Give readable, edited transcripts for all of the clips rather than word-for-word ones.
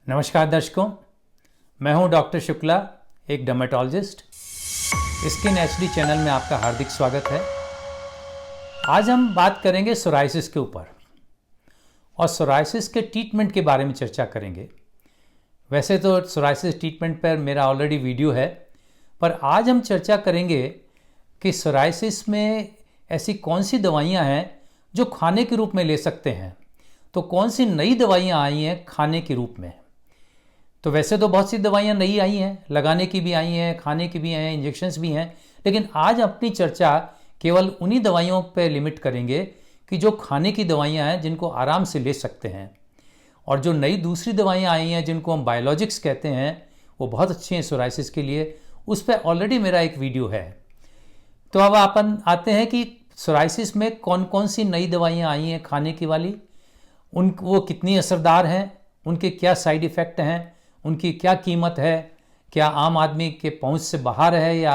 नमस्कार दर्शकों, मैं हूं डॉक्टर शुक्ला, एक डर्मेटोलॉजिस्ट। स्किन एचडी चैनल में आपका हार्दिक स्वागत है। आज हम बात करेंगे सोराइसिस के ऊपर और सोराइसिस के ट्रीटमेंट के बारे में चर्चा करेंगे। वैसे तो सोराइसिस ट्रीटमेंट पर मेरा ऑलरेडी वीडियो है, पर आज हम चर्चा करेंगे कि सोराइसिस में ऐसी कौन सी दवाइयाँ हैं जो खाने के रूप में ले सकते हैं। तो कौन सी नई दवाइयाँ आई हैं खाने के रूप में। तो वैसे तो बहुत सी दवाइयाँ नई आई हैं, लगाने की भी आई हैं, खाने की भी हैं, इंजेक्शन्स भी हैं, लेकिन आज अपनी चर्चा केवल उन्हीं दवाइयों पर लिमिट करेंगे कि जो खाने की दवाइयाँ हैं जिनको आराम से ले सकते हैं। और जो नई दूसरी दवाइयाँ आई हैं जिनको हम बायोलॉजिक्स कहते हैं, वो बहुत अच्छी हैं सोराइसिस के लिए। उस पर ऑलरेडी मेरा एक वीडियो है। तो अब अपन आते हैं कि सोराइसिस में कौन कौन सी नई दवाइयाँ आई हैं खाने की वाली, वो कितनी असरदार हैं, उनके क्या साइड इफ़ेक्ट हैं, उनकी क्या कीमत है, क्या आम आदमी के पहुंच से बाहर है या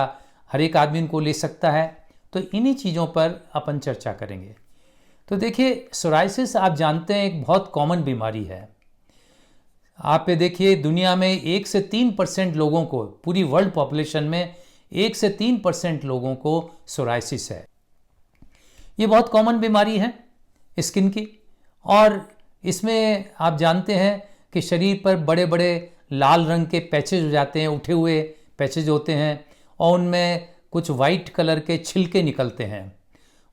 हर एक आदमी उनको ले सकता है। तो इन्हीं चीज़ों पर अपन चर्चा करेंगे। तो देखिए, सोराइसिस आप जानते हैं एक बहुत कॉमन बीमारी है। आप ये देखिए, दुनिया में 1 से 3% लोगों को, पूरी वर्ल्ड पॉपुलेशन में 1 से 3% लोगों को सोराइसिस है। ये बहुत कॉमन बीमारी है स्किन की, और इसमें आप जानते हैं कि शरीर पर बड़े बड़े लाल रंग के पैचेज हो जाते हैं, उठे हुए पैचेज होते हैं, और उनमें कुछ वाइट कलर के छिलके निकलते हैं,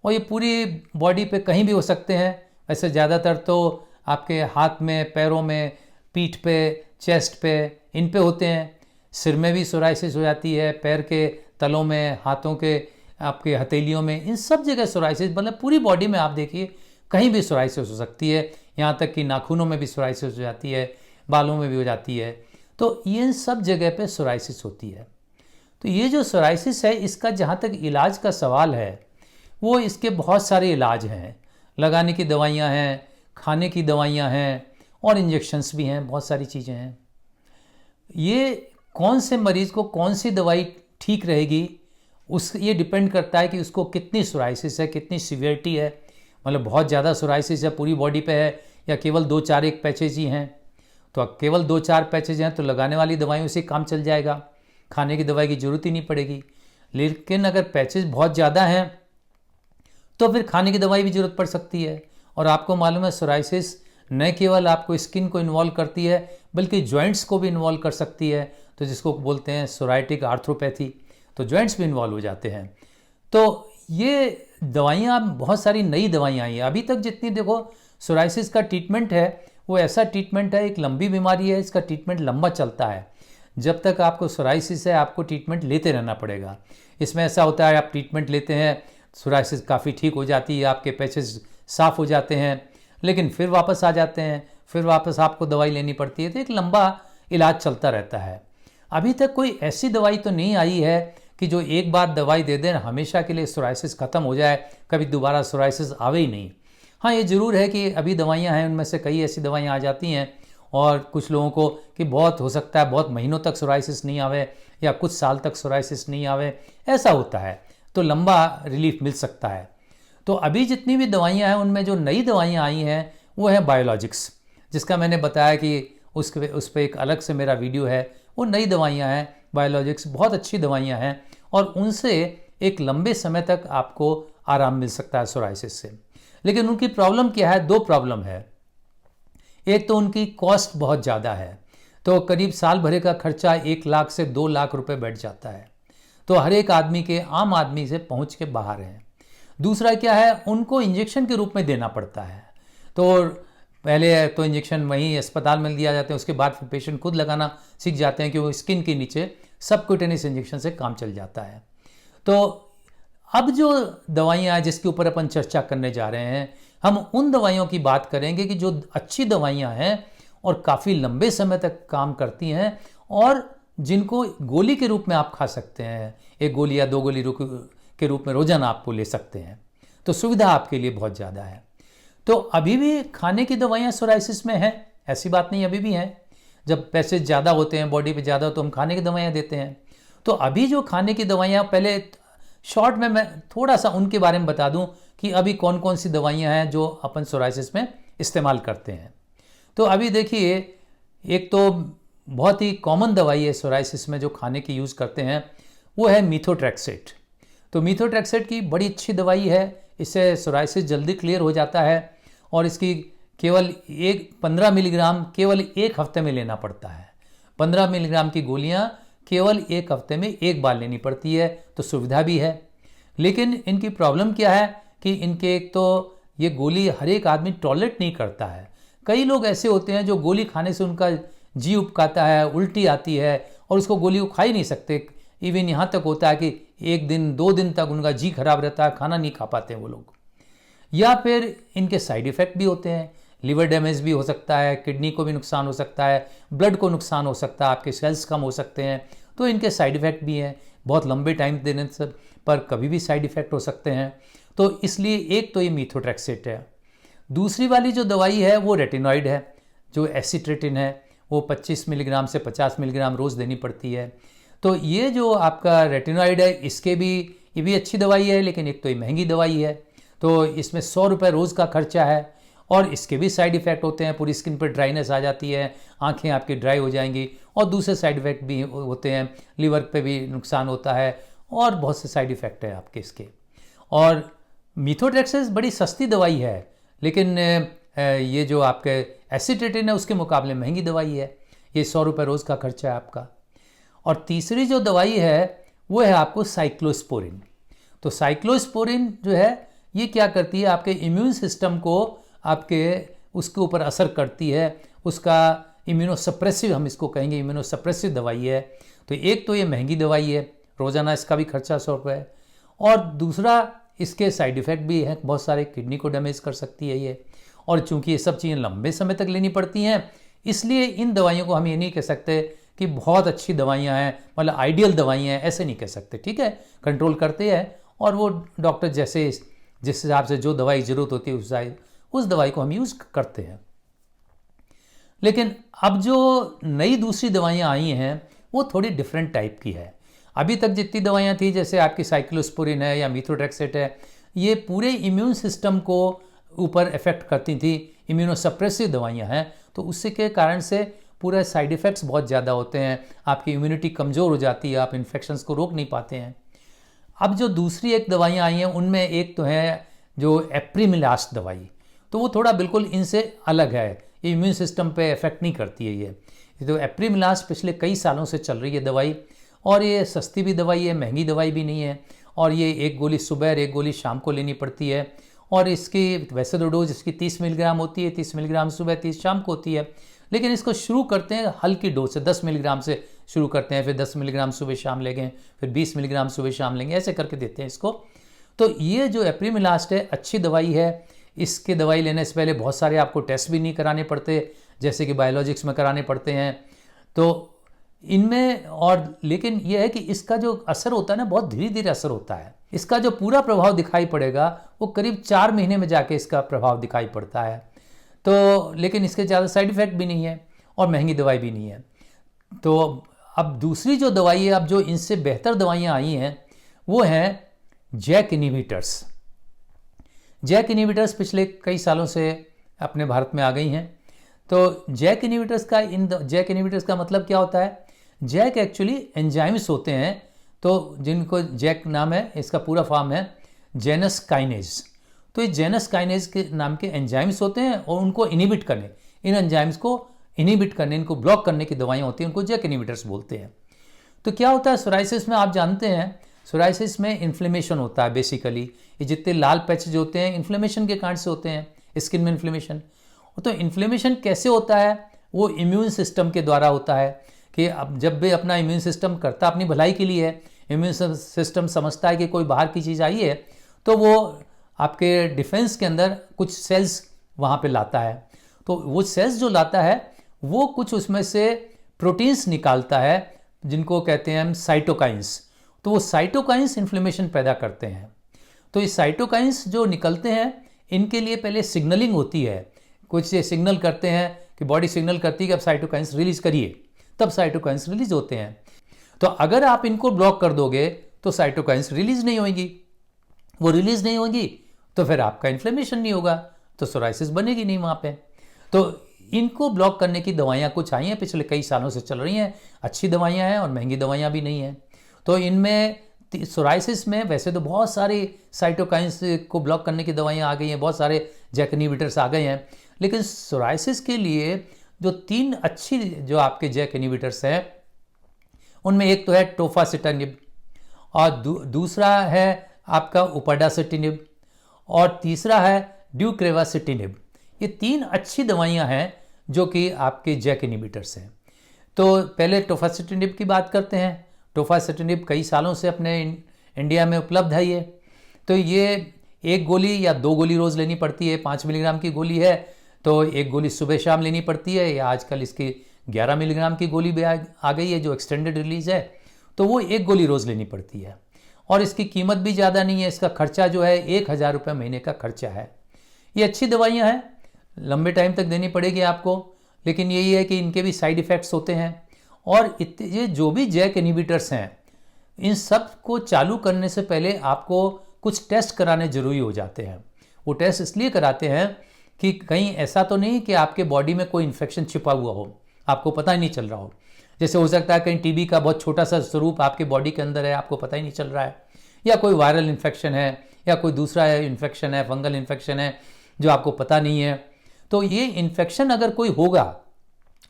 और ये पूरी बॉडी पे कहीं भी हो सकते हैं। वैसे ज़्यादातर तो आपके हाथ में, पैरों में, पीठ पे, चेस्ट पे, इन पे होते हैं। सिर में भी सोराइसिस हो जाती है, पैर के तलों में, हाथों के, आपके हथेलियों में, इन सब जगह सोराइसिस, मतलब पूरी बॉडी में आप देखिए कहीं भी सोराइसिस हो सकती है। यहाँ तक कि नाखूनों में भी सोराइसिस हो जाती है, बालों में भी हो जाती है। तो ये सब जगह पे सोराइसिस होती है। तो ये जो सोराइसिस है, इसका जहाँ तक इलाज का सवाल है, वो इसके बहुत सारे इलाज हैं। लगाने की दवाइयाँ हैं, खाने की दवाइयाँ हैं, और इंजेक्शन्स भी हैं, बहुत सारी चीज़ें हैं। ये कौन से मरीज़ को कौन सी दवाई ठीक रहेगी, ये डिपेंड करता है कि उसको कितनी सोराइसिस है, कितनी सीवियरिटी है। मतलब बहुत ज़्यादा सोराइसिस है, पूरी बॉडी पे है, या केवल 2-4 एक पैचेज ही हैं। तो केवल 2-4 पैचेज हैं तो लगाने वाली दवाइयों से काम चल जाएगा, खाने की दवाई की ज़रूरत ही नहीं पड़ेगी। लेकिन अगर पैचेज बहुत ज़्यादा हैं तो फिर खाने की दवाई भी ज़रूरत पड़ सकती है। और आपको मालूम है, सोराइसिस न केवल आपको स्किन को इन्वॉल्व करती है, बल्कि जॉइंट्स को भी इन्वॉल्व कर सकती है। तो जिसको बोलते हैं सोराइटिक आर्थ्रोपैथी, तो जॉइंट्स भी इन्वॉल्व हो जाते हैं। तो ये दवाइयाँ, बहुत सारी नई दवाइयाँ आई हैं। अभी तक जितनी देखो, सोराइसिस का ट्रीटमेंट है वो ऐसा ट्रीटमेंट है, एक लंबी बीमारी है, इसका ट्रीटमेंट लंबा चलता है। जब तक आपको सोराइसिस है, आपको ट्रीटमेंट लेते रहना पड़ेगा। इसमें ऐसा होता है, आप ट्रीटमेंट लेते हैं, सोराइसिस काफ़ी ठीक हो जाती है, आपके पैचेस साफ़ हो जाते हैं, लेकिन फिर वापस आ जाते हैं, फिर वापस आपको दवाई लेनी पड़ती है। तो एक लंबा इलाज चलता रहता है। अभी तक कोई ऐसी दवाई तो नहीं आई है कि जो एक बार दवाई दे दें हमेशा के लिए सोराइसिस ख़त्म हो जाए, कभी दोबारा सोराइसिस आवे ही नहीं। हाँ, ये ज़रूर है कि अभी दवाइयाँ हैं, उनमें से कई ऐसी दवाइयाँ आ जाती हैं, और कुछ लोगों को कि बहुत हो सकता है बहुत महीनों तक सोराइसिस नहीं आवे, या कुछ साल तक सोराइसिस नहीं आवे, ऐसा होता है। तो लंबा रिलीफ मिल सकता है। तो अभी जितनी भी दवाइयाँ हैं, उनमें जो नई दवाइयाँ आई हैं वो है बायोलॉजिक्स, जिसका मैंने बताया कि उस पर एक अलग से मेरा वीडियो है। वो नई दवाइयाँ हैं, बायोलॉजिक्स बहुत अच्छी दवाइयाँ हैं, और उनसे एक लंबे समय तक आपको आराम मिल सकता है सोराइसिस से। लेकिन उनकी प्रॉब्लम क्या है? 2 प्रॉब्लम है। एक तो उनकी कॉस्ट बहुत ज़्यादा है, तो करीब साल भरे का खर्चा 1 लाख से 2 लाख रुपए बैठ जाता है। तो हर एक आदमी के, आम आदमी से पहुंच के बाहर है। दूसरा क्या है, उनको इंजेक्शन के रूप में देना पड़ता है। तो पहले तो इंजेक्शन वहीं अस्पताल में दिया जाते हैं, उसके बाद फिर पेशेंट खुद लगाना सीख जाते हैं, कि वो स्किन के नीचे सबक्यूटेनियस इंजेक्शन से काम चल जाता है। तो अब जो दवाइयाँ हैं जिसके ऊपर अपन चर्चा करने जा रहे हैं, हम उन दवाइयों की बात करेंगे कि जो अच्छी दवाइयाँ हैं और काफ़ी लंबे समय तक काम करती हैं, और जिनको गोली के रूप में आप खा सकते हैं, 1 गोली या 2 गोली के रूप में रोजाना आपको ले सकते हैं। तो सुविधा आपके लिए बहुत ज़्यादा है। तो अभी भी खाने की दवाइयाँ सोराइसिस में हैं, ऐसी बात नहीं, अभी भी हैं। जब पैसे ज़्यादा होते हैं, बॉडी पे ज़्यादा, तो हम खाने की दवाइयाँ देते हैं। तो अभी जो खाने की दवाइयाँ, पहले शॉर्ट में मैं थोड़ा सा उनके बारे में बता दूं कि अभी कौन कौन सी दवाइयाँ हैं जो अपन सोराइसिस में इस्तेमाल करते हैं। तो अभी देखिए, एक तो बहुत ही कॉमन दवाई है सोराइसिस में जो खाने की यूज़ करते हैं, वो है मीथोट्रेक्सेट। तो मीथोट्रेक्सेट की बड़ी अच्छी दवाई है, इससे सोराइसिस जल्दी क्लियर हो जाता है और इसकी केवल 15 मिलीग्राम केवल एक हफ्ते में लेना पड़ता है। 15 मिलीग्राम की गोलियां केवल एक हफ्ते में एक बार लेनी पड़ती है, तो सुविधा भी है। लेकिन इनकी प्रॉब्लम क्या है कि इनके एक तो ये गोली हर एक आदमी टॉलरेट नहीं करता है। कई लोग ऐसे होते हैं जो गोली खाने से उनका जी उबकाता है, उल्टी आती है और उसको गोली को खा ही नहीं सकते। इवन यहाँ तक होता है कि एक दिन 2 दिन तक उनका जी खराब रहता है, खाना नहीं खा पाते वो लोग। या फिर इनके साइड इफ़ेक्ट भी होते हैं, लिवर डैमेज भी हो सकता है, किडनी को भी नुकसान हो सकता है, ब्लड को नुकसान हो सकता है, आपके सेल्स कम हो सकते हैं। तो इनके साइड इफ़ेक्ट भी हैं, बहुत लंबे टाइम देने पर कभी भी साइड इफ़ेक्ट हो सकते हैं। तो इसलिए एक तो ये मीथोट्रेक्सेट है। दूसरी वाली जो दवाई है वो रेटिनॉइड है, जो एसिट्रेटिन है, वो 25 मिलीग्राम से 50 मिलीग्राम रोज़ देनी पड़ती है। तो ये जो आपका रेटिनॉइड है, इसके भी ये भी अच्छी दवाई है, लेकिन एक तो ये महंगी दवाई है, तो इसमें 100 रुपये रोज़ का खर्चा है और इसके भी साइड इफ़ेक्ट होते हैं। पूरी स्किन पर ड्राइनेस आ जाती है, आंखें आपकी ड्राई हो जाएंगी और दूसरे साइड इफ़ेक्ट भी होते हैं, लिवर पे भी नुकसान होता है और बहुत से साइड इफ़ेक्ट है आपके इसके। और मीथोट्रेक्सेट बड़ी सस्ती दवाई है, लेकिन ये जो आपके एसिट्रेटिन है उसके मुकाबले महंगी दवाई है। ये 100 रुपये रोज़ का खर्चा है आपका। और तीसरी जो दवाई है वो है आपको साइक्लोस्पोरिन। तो साइक्लोस्पोरिन जो है ये क्या करती है, आपके इम्यून सिस्टम को आपके उसके ऊपर असर करती है, उसका इम्यूनोसप्रेसिव, हम इसको कहेंगे इम्यूनोसप्रेसिव दवाई है। तो एक तो ये महंगी दवाई है, रोज़ाना इसका भी खर्चा 100 रुपये, और दूसरा इसके साइड इफ़ेक्ट भी हैं बहुत सारे, किडनी को डैमेज कर सकती है ये। और चूंकि ये सब चीज़ें लंबे समय तक लेनी पड़ती हैं, इसलिए इन दवाइयों को हम ये नहीं कह सकते कि बहुत अच्छी दवाइयाँ हैं, मतलब आइडियल दवाइयाँ हैं, ऐसे नहीं कह सकते। ठीक है, कंट्रोल करते हैं और वो डॉक्टर जैसे जिस हिसाब से जो दवाई ज़रूरत होती है उस दवाई को हम यूज़ करते हैं। लेकिन अब जो नई दूसरी दवाइयाँ आई हैं वो थोड़ी डिफरेंट टाइप की है। अभी तक जितनी दवाइयाँ थी, जैसे आपकी साइक्लोस्पोरिन है या मीथोट्रेक्सेट है, ये पूरे इम्यून सिस्टम को ऊपर इफेक्ट करती थी, इम्यूनोसप्रेसिव दवाइयाँ हैं, तो उससे के कारण से पूरे साइड इफ़ेक्ट्स बहुत ज़्यादा होते हैं, आपकी इम्यूनिटी कमज़ोर हो जाती है, आप इन्फेक्शंस को रोक नहीं पाते हैं। अब जो दूसरी एक दवाइयाँ आई हैं उनमें एक तो है जो एप्रीमिलास्ट दवाई, तो वो थोड़ा बिल्कुल इनसे अलग है, ये इम्यून सिस्टम पे इफेक्ट नहीं करती है ये तो एप्रीमिलास्ट पिछले कई सालों से चल रही है दवाई, और ये सस्ती भी दवाई है, महंगी दवाई भी नहीं है, और ये एक गोली सुबह और एक गोली शाम को लेनी पड़ती है। और इसकी वैसे तो डोज इसकी 30 मिलीग्राम होती है, 30 मिलीग्राम सुबह 30 शाम को होती है, लेकिन इसको शुरू करते हैं हल्की डोज से, 10 मिलीग्राम से शुरू करते हैं, फिर 10 मिलीग्राम सुबह शाम लेंगे, फिर 20 मिलीग्राम सुबह शाम लेंगे, ऐसे करके देते हैं इसको। तो ये जो एप्रीमिलास्ट है अच्छी दवाई है, इसके दवाई लेने से पहले बहुत सारे आपको टेस्ट भी नहीं कराने पड़ते, जैसे कि बायोलॉजिक्स में कराने पड़ते हैं। तो इनमें और लेकिन यह है कि इसका जो असर होता है ना, बहुत धीरे धीरे असर होता है। इसका जो पूरा प्रभाव दिखाई पड़ेगा वो करीब 4 महीने में जाके इसका प्रभाव दिखाई पड़ता है। तो लेकिन इसके ज़्यादा साइड इफ़ेक्ट भी नहीं है और महंगी दवाई भी नहीं है। तो अब दूसरी जो दवाई है, अब जो इनसे बेहतर दवाइयाँ आई हैं वो हैं जैक इनहिबिटर्स। जैक इनहिबिटर्स पिछले कई सालों से अपने भारत में आ गई हैं। तो जैक इनहिबिटर्स का मतलब क्या होता है? जैक एक्चुअली एंजाइम्स होते हैं, तो जिनको जैक नाम है, इसका पूरा फॉर्म है जेनस काइनेज। तो ये जेनस काइनेज के नाम के एंजाइम्स होते हैं और उनको इनहिबिट करने, इन एंजाइम्स को इनहिबिट करने, इनको ब्लॉक करने की दवाइयाँ होती हैं, उनको जैक इनहिबिटर्स बोलते हैं। तो क्या होता है सोराइसिस में, आप जानते हैं सोराइसिस में इन्फ्लेमेशन होता है बेसिकली। ये जितने लाल पैचेज होते हैं इन्फ्लेमेशन के कारण से होते हैं, स्किन में इन्फ्लेमेशन। तो इन्फ्लेमेशन कैसे होता है? वो इम्यून सिस्टम के द्वारा होता है कि अब जब भी अपना इम्यून सिस्टम करता अपनी भलाई के लिए है, इम्यून सिस्टम समझता है कि कोई बाहर की चीज़ आई है, तो वो आपके डिफेंस के अंदर कुछ सेल्स वहाँ पे लाता है। तो वो सेल्स जो लाता है वो कुछ उसमें से प्रोटीन्स निकालता है जिनको कहते हैं हम साइटोकाइंस। तो वो साइटोकाइंस इन्फ्लेमेशन पैदा करते हैं। तो ये साइटोकाइंस जो निकलते हैं इनके लिए पहले सिग्नलिंग होती है, कुछ ये सिग्नल करते हैं कि बॉडी सिग्नल करती है कि अब साइटोकाइंस रिलीज करिए, तब साइटोकाइंस रिलीज होते हैं। तो अगर आप इनको ब्लॉक कर दोगे तो साइटोकाइंस रिलीज नहीं होंगी, वो रिलीज नहीं होंगी तो फिर आपका इन्फ्लेमेशन नहीं होगा, तो सोराइसिस बनेगी नहीं वहाँ पे। तो इनको ब्लॉक करने की दवाइयाँ कुछ आई हैं, पिछले कई सालों से चल रही हैं, अच्छी दवाइयाँ हैं और महंगी दवाइयाँ भी नहीं हैं। तो इनमें सोराइसिस में वैसे तो बहुत सारी साइटोकाइंस को ब्लॉक करने की दवाइयाँ आ गई हैं, बहुत सारे जैक इनहिबिटर्स आ गए हैं, लेकिन सोराइसिस के लिए जो 3 अच्छी जो आपके जैक इनहिबिटर्स हैं उनमें एक तो है टोफासिटानिब और दूसरा है आपका उपाडासिटिनिब और तीसरा है ड्यूक्रेवासिटिनिब। ये 3 अच्छी दवाइयाँ हैं जो कि आपके जैक इनहिबिटर्स हैं। तो पहले टोफासिटिनिब की बात करते हैं। टोफासिटिनिब कई सालों से अपने इंडिया में उपलब्ध है। तो ये 1 गोली या 2 गोली रोज़ लेनी पड़ती है। 5 मिलीग्राम की गोली है तो 1 गोली सुबह शाम लेनी पड़ती है, या आजकल इसकी 11 मिलीग्राम की गोली भी आ गई है जो एक्सटेंडेड रिलीज है, तो वो 1 गोली रोज़ लेनी पड़ती है। और इसकी कीमत भी ज़्यादा नहीं है, इसका खर्चा जो है 1000 रुपये महीने का खर्चा है। ये अच्छी दवाइयाँ हैं, लंबे टाइम तक देनी पड़ेगी आपको, लेकिन यही है कि इनके भी साइड इफ़ेक्ट्स होते हैं। और ये जो भी जैक इनहिबिटर्स हैं, इन सब को चालू करने से पहले आपको कुछ टेस्ट कराने ज़रूरी हो जाते हैं। वो टेस्ट इसलिए कराते हैं कि कहीं ऐसा तो नहीं कि आपके बॉडी में कोई इन्फेक्शन छिपा हुआ हो, आपको पता ही नहीं चल रहा हो। जैसे हो सकता है कहीं टीबी का बहुत छोटा सा स्वरूप आपके बॉडी के अंदर है, आपको पता ही नहीं चल रहा है, या कोई वायरल इन्फेक्शन है, या कोई दूसरा इन्फेक्शन है, फंगल इन्फेक्शन है जो आपको पता नहीं है। तो ये इन्फेक्शन अगर कोई होगा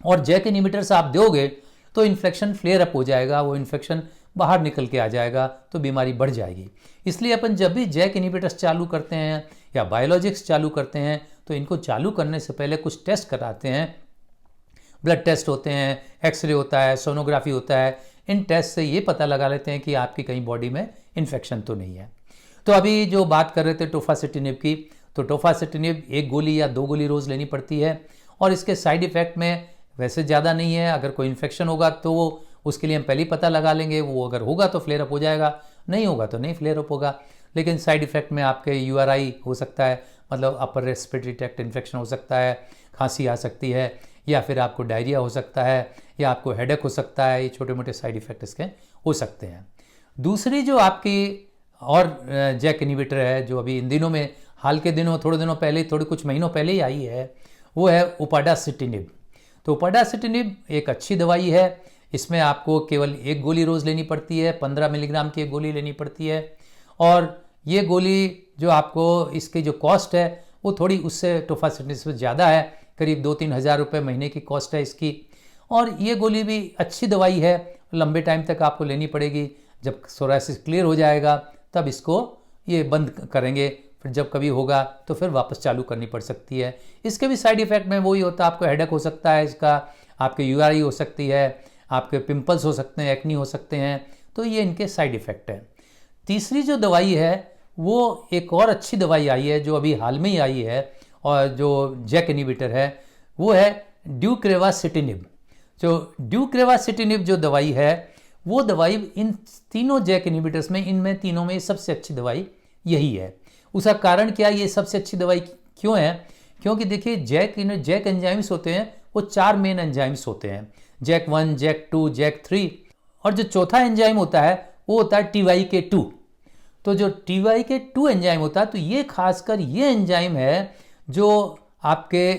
और जैक इनहिबिटर्स आप दोगे तो इन्फेक्शन फ्लेयर अप हो जाएगा, वो इन्फेक्शन बाहर निकल के आ जाएगा, तो बीमारी बढ़ जाएगी। इसलिए अपन जब भी जैक इनहिबिटर्स चालू करते हैं या बायोलॉजिक्स चालू करते हैं तो इनको चालू करने से पहले कुछ टेस्ट कराते हैं। ब्लड टेस्ट होते हैं, एक्सरे होता है, सोनोग्राफी होता है। इन टेस्ट से ये पता लगा लेते हैं कि आपकी कहीं बॉडी में इन्फेक्शन तो नहीं है। तो अभी जो बात कर रहे थे टोफासिटिनिब की, तो टोफासिटिनिब 1 गोली या 2 गोली रोज़ लेनी पड़ती है और इसके साइड इफ़ेक्ट में वैसे ज़्यादा नहीं है। अगर कोई इन्फेक्शन होगा तो उसके लिए हम पहले ही पता लगा लेंगे, वो अगर होगा तो फ्लेयर अप हो जाएगा, नहीं होगा तो नहीं फ्लेयर अप होगा। लेकिन साइड इफ़ेक्ट में आपके URI हो सकता है, मतलब अपर रेस्पिरेटरी ट्रैक्ट इन्फेक्शन हो सकता है, खांसी आ सकती है, या फिर आपको डायरिया हो सकता है, या आपको हेडेक हो सकता है। ये छोटे मोटे साइड इफ़ेक्ट इसके हो सकते हैं। दूसरी जो आपकी और जैक इनहिबिटर है जो अभी इन दिनों में, हाल के दिनों, थोड़े दिनों पहले, थोड़े कुछ महीनों पहले ही आई है, वो है उपाडासिटिनिब। तो उपाडासिटिनिब एक अच्छी दवाई है। इसमें आपको केवल 1 गोली रोज़ लेनी पड़ती है, 15 मिलीग्राम की 1 गोली लेनी पड़ती है। और ये गोली जो आपको, इसकी जो कॉस्ट है वो थोड़ी उससे टोफासिटिनिब से ज़्यादा है, करीब 2-3 हज़ार रुपये महीने की कॉस्ट है इसकी। और ये गोली भी अच्छी दवाई है, लंबे टाइम तक आपको लेनी पड़ेगी। जब सोराइसिस क्लियर हो जाएगा तब इसको ये बंद करेंगे, फिर जब कभी होगा तो फिर वापस चालू करनी पड़ सकती है। इसके भी साइड इफ़ेक्ट में वही होता है, आपको हेडेक हो सकता है इसका, आपके URI हो सकती है, आपके पिंपल्स हो सकते हैं, एक्नी हो सकते हैं। तो ये इनके साइड इफ़ेक्ट है। तीसरी जो दवाई है वो एक और अच्छी दवाई आई है जो अभी हाल में ही आई है, और जो जैक इनहिबिटर है वो है ड्यूक्रेवासिटिनिब। जो ड्यूक्रेवासिटिनिब जो दवाई है, वो दवाई इन तीनों जैक इनहिबिटर्स में, इनमें तीनों में सबसे अच्छी दवाई यही है। उसका कारण क्या, ये सबसे अच्छी दवाई क्यों है? क्योंकि देखिए जैक एंजाइम्स होते हैं, वो 4 मेन एंजाइम्स होते हैं, जैक 1, जैक 2, जैक 3, और जो चौथा एंजाइम होता है वो होता है TYK2। तो जो TYK2 एंजाइम होता है, तो ये खासकर ये एंजाइम है जो आपके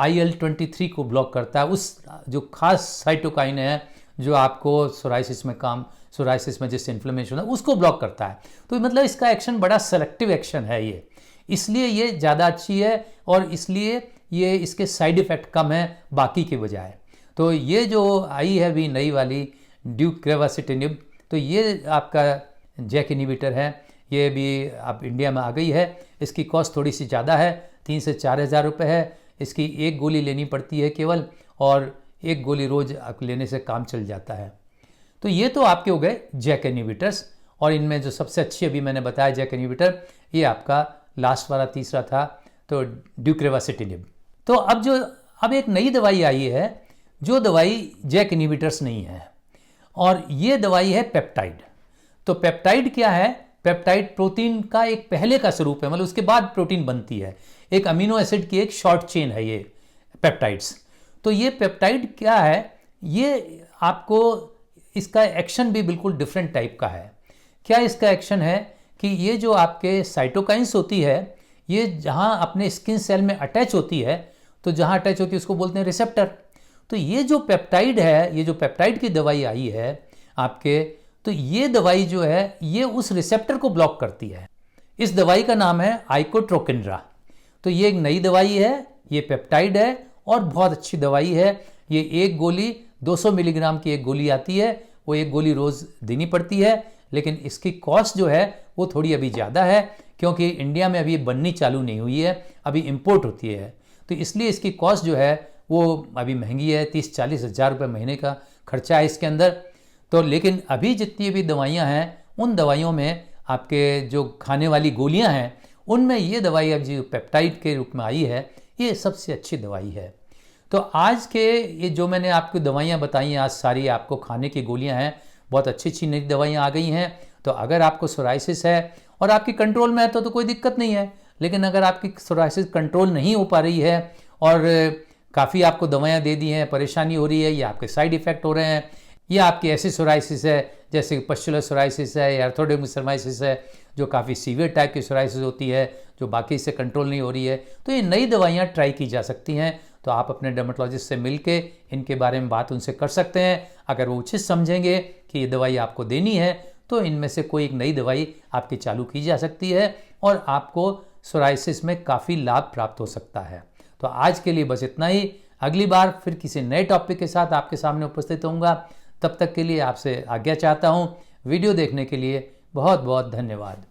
IL-23 को ब्लॉक करता है, उस जो खास साइटोकाइन है जो आपको सोराइसिस में जिससे इन्फ्लेमेशन है उसको ब्लॉक करता है। तो मतलब इसका एक्शन बड़ा सेलेक्टिव एक्शन है ये, इसलिए ये ज़्यादा अच्छी है और इसलिए ये इसके साइड इफ़ेक्ट कम है बाकी के बजाय। तो ये जो आई है अभी नई वाली ड्यूक्रेवासिटिनिब, तो ये आपका जैक इनहिबिटर है, ये भी आप इंडिया में आ गई है। इसकी कॉस्ट थोड़ी सी ज़्यादा है, 3 से 4 हज़ार रुपये है। इसकी 1 गोली लेनी पड़ती है केवल, और 1 गोली रोज़ लेने से काम चल जाता है। तो ये तो आपके हो गए जैक इनहिबिटर्स, और इनमें जो सबसे अच्छी अभी मैंने बताया जैक इनहिबिटर, ये आपका लास्ट वाला तीसरा था, तो ड्यूक्रेवासिटिनिब। तो अब एक नई दवाई आई है जो दवाई जैक इनहिबिटर्स नहीं है, और ये दवाई है पेप्टाइड। तो पेप्टाइड क्या है? पेप्टाइड प्रोटीन का एक पहले का स्वरूप है, मतलब उसके बाद प्रोटीन बनती है, एक अमीनो एसिड की एक शॉर्ट चेन है ये पेप्टाइड्स। तो ये पेप्टाइड क्या है, ये आपको, इसका एक्शन भी बिल्कुल डिफरेंट टाइप का है। क्या इसका एक्शन है कि ये जो आपके साइटोकाइंस होती है, ये जहाँ अपने स्किन सेल में अटैच होती है, तो जहाँ अटैच होती है उसको बोलते हैं रिसेप्टर। तो ये जो पेप्टाइड है, ये जो पेप्टाइड की दवाई आई है आपके, तो ये दवाई जो है ये उस रिसेप्टर को ब्लॉक करती है। इस दवाई का नाम है आइकोट्रोकिंड्रा। तो ये एक नई दवाई है, ये पेप्टाइड है और बहुत अच्छी दवाई है। ये एक गोली 200 मिलीग्राम की एक गोली आती है, वो एक गोली रोज़ देनी पड़ती है। लेकिन इसकी कॉस्ट जो है वो थोड़ी अभी ज़्यादा है, क्योंकि इंडिया में अभी बननी चालू नहीं हुई है, अभी इंपोर्ट होती है। तो इसलिए इसकी कॉस्ट जो है वो अभी महंगी है, 30-40 हज़ार रुपये महीने का खर्चा है इसके अंदर। तो लेकिन अभी जितनी भी दवाइयाँ हैं उन दवाइयों में आपके जो खाने वाली गोलियाँ हैं उनमें ये दवाई अब जो पेप्टाइड के रूप में आई है ये सबसे अच्छी दवाई है। तो आज के ये जो मैंने आपको दवाइयाँ बताई हैं आज सारी आपको खाने की गोलियाँ हैं, बहुत अच्छी अच्छी नई दवाइयाँ आ गई हैं। तो अगर आपको सोराइसिस है और आपकी कंट्रोल में है तो कोई दिक्कत नहीं है। लेकिन अगर आपकी सोराइसिस कंट्रोल नहीं हो पा रही है और काफ़ी आपको दवाइयाँ दे दी हैं, परेशानी हो रही है या आपके साइड इफ़ेक्ट हो रहे हैं, या आपकी ऐसी सोराइसिस है जैसे पस्चुलर सोराइसिस है या एर्थोडेर्मेटोसाइटिस है जो काफ़ी सीवियर टाइप की सोराइसिस होती है जो बाकी से कंट्रोल नहीं हो रही है, तो ये नई दवाइयाँ ट्राई की जा सकती हैं। तो आप अपने डर्मेटोलॉजिस्ट से मिलके इनके बारे में बात उनसे कर सकते हैं। अगर वो उचित समझेंगे कि ये दवाई आपको देनी है तो इनमें से कोई एक नई दवाई आपकी चालू की जा सकती है और आपको सोराइसिस में काफ़ी लाभ प्राप्त हो सकता है। तो आज के लिए बस इतना ही। अगली बार फिर किसी नए टॉपिक के साथ आपके सामने उपस्थित होऊंगा। तब तक के लिए आपसे आज्ञा चाहता हूँ। वीडियो देखने के लिए बहुत बहुत धन्यवाद।